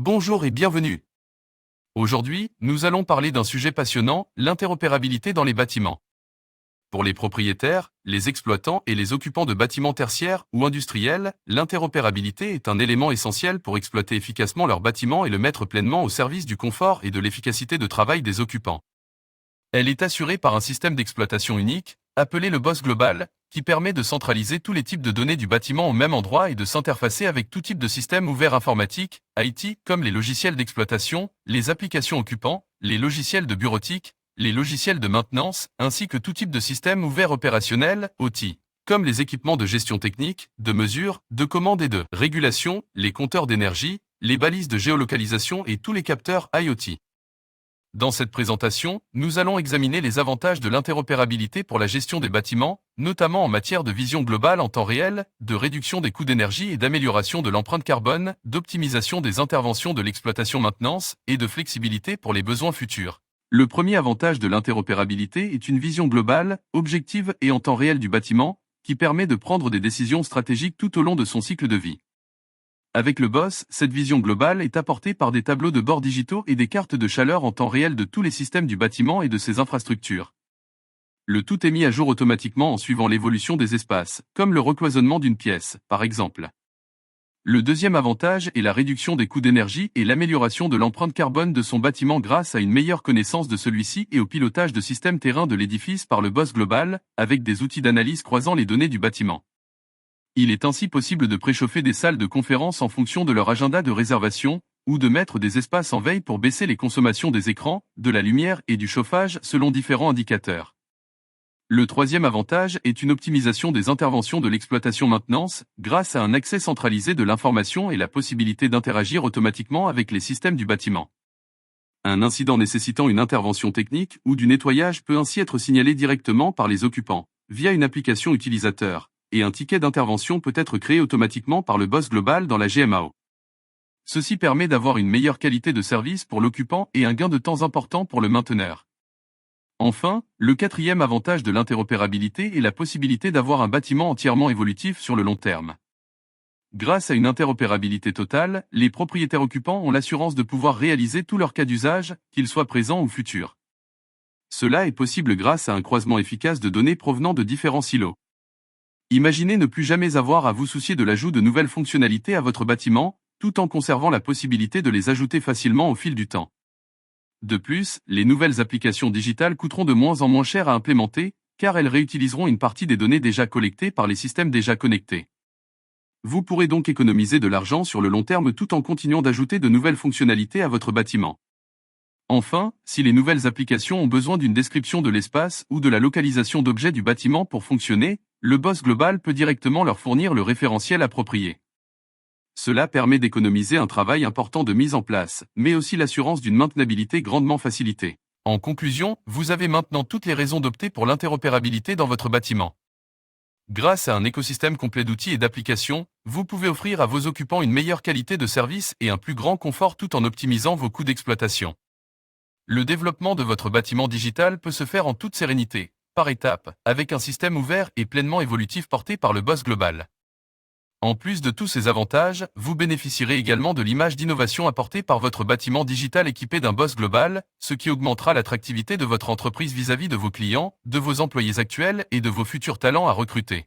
Bonjour et bienvenue. Aujourd'hui, nous allons parler d'un sujet passionnant, l'interopérabilité dans les bâtiments. Pour les propriétaires, les exploitants et les occupants de bâtiments tertiaires ou industriels, l'interopérabilité est un élément essentiel pour exploiter efficacement leur bâtiment et le mettre pleinement au service du confort et de l'efficacité de travail des occupants. Elle est assurée par un système d'exploitation unique, appelé le BOSS global, qui permet de centraliser tous les types de données du bâtiment au même endroit et de s'interfacer avec tout type de système ouvert informatique, IT, comme les logiciels d'exploitation, les applications occupants, les logiciels de bureautique, les logiciels de maintenance, ainsi que tout type de système ouvert opérationnel, OT, comme les équipements de gestion technique, de mesure, de commande et de régulation, les compteurs d'énergie, les balises de géolocalisation et tous les capteurs IoT. Dans cette présentation, nous allons examiner les avantages de l'interopérabilité pour la gestion des bâtiments, notamment en matière de vision globale en temps réel, de réduction des coûts d'énergie et d'amélioration de l'empreinte carbone, d'optimisation des interventions de l'exploitation-maintenance et de flexibilité pour les besoins futurs. Le premier avantage de l'interopérabilité est une vision globale, objective et en temps réel du bâtiment, qui permet de prendre des décisions stratégiques tout au long de son cycle de vie. Avec le BOSS, cette vision globale est apportée par des tableaux de bord digitaux et des cartes de chaleur en temps réel de tous les systèmes du bâtiment et de ses infrastructures. Le tout est mis à jour automatiquement en suivant l'évolution des espaces, comme le recloisonnement d'une pièce, par exemple. Le deuxième avantage est la réduction des coûts d'énergie et l'amélioration de l'empreinte carbone de son bâtiment grâce à une meilleure connaissance de celui-ci et au pilotage de systèmes terrain de l'édifice par le BOSS global, avec des outils d'analyse croisant les données du bâtiment. Il est ainsi possible de préchauffer des salles de conférence en fonction de leur agenda de réservation, ou de mettre des espaces en veille pour baisser les consommations des écrans, de la lumière et du chauffage selon différents indicateurs. Le troisième avantage est une optimisation des interventions de l'exploitation-maintenance, grâce à un accès centralisé de l'information et la possibilité d'interagir automatiquement avec les systèmes du bâtiment. Un incident nécessitant une intervention technique ou du nettoyage peut ainsi être signalé directement par les occupants, via une application utilisateur, et un ticket d'intervention peut être créé automatiquement par le BOSS global dans la GMAO. Ceci permet d'avoir une meilleure qualité de service pour l'occupant et un gain de temps important pour le mainteneur. Enfin, le quatrième avantage de l'interopérabilité est la possibilité d'avoir un bâtiment entièrement évolutif sur le long terme. Grâce à une interopérabilité totale, les propriétaires occupants ont l'assurance de pouvoir réaliser tous leurs cas d'usage, qu'ils soient présents ou futurs. Cela est possible grâce à un croisement efficace de données provenant de différents silos. Imaginez ne plus jamais avoir à vous soucier de l'ajout de nouvelles fonctionnalités à votre bâtiment, tout en conservant la possibilité de les ajouter facilement au fil du temps. De plus, les nouvelles applications digitales coûteront de moins en moins cher à implémenter, car elles réutiliseront une partie des données déjà collectées par les systèmes déjà connectés. Vous pourrez donc économiser de l'argent sur le long terme tout en continuant d'ajouter de nouvelles fonctionnalités à votre bâtiment. Enfin, si les nouvelles applications ont besoin d'une description de l'espace ou de la localisation d'objets du bâtiment pour fonctionner, le BOSS global peut directement leur fournir le référentiel approprié. Cela permet d'économiser un travail important de mise en place, mais aussi l'assurance d'une maintenabilité grandement facilitée. En conclusion, vous avez maintenant toutes les raisons d'opter pour l'interopérabilité dans votre bâtiment. Grâce à un écosystème complet d'outils et d'applications, vous pouvez offrir à vos occupants une meilleure qualité de service et un plus grand confort tout en optimisant vos coûts d'exploitation. Le développement de votre bâtiment digital peut se faire en toute sérénité, par étapes, avec un système ouvert et pleinement évolutif porté par le BOSS global. En plus de tous ces avantages, vous bénéficierez également de l'image d'innovation apportée par votre bâtiment digital équipé d'un BOSS global, ce qui augmentera l'attractivité de votre entreprise vis-à-vis de vos clients, de vos employés actuels et de vos futurs talents à recruter.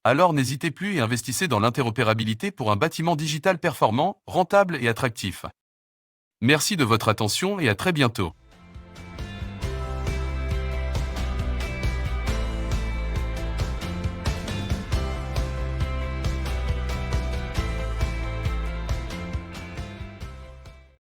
Alors n'hésitez plus et investissez dans l'interopérabilité pour un bâtiment digital performant, rentable et attractif. Merci de votre attention et à très bientôt.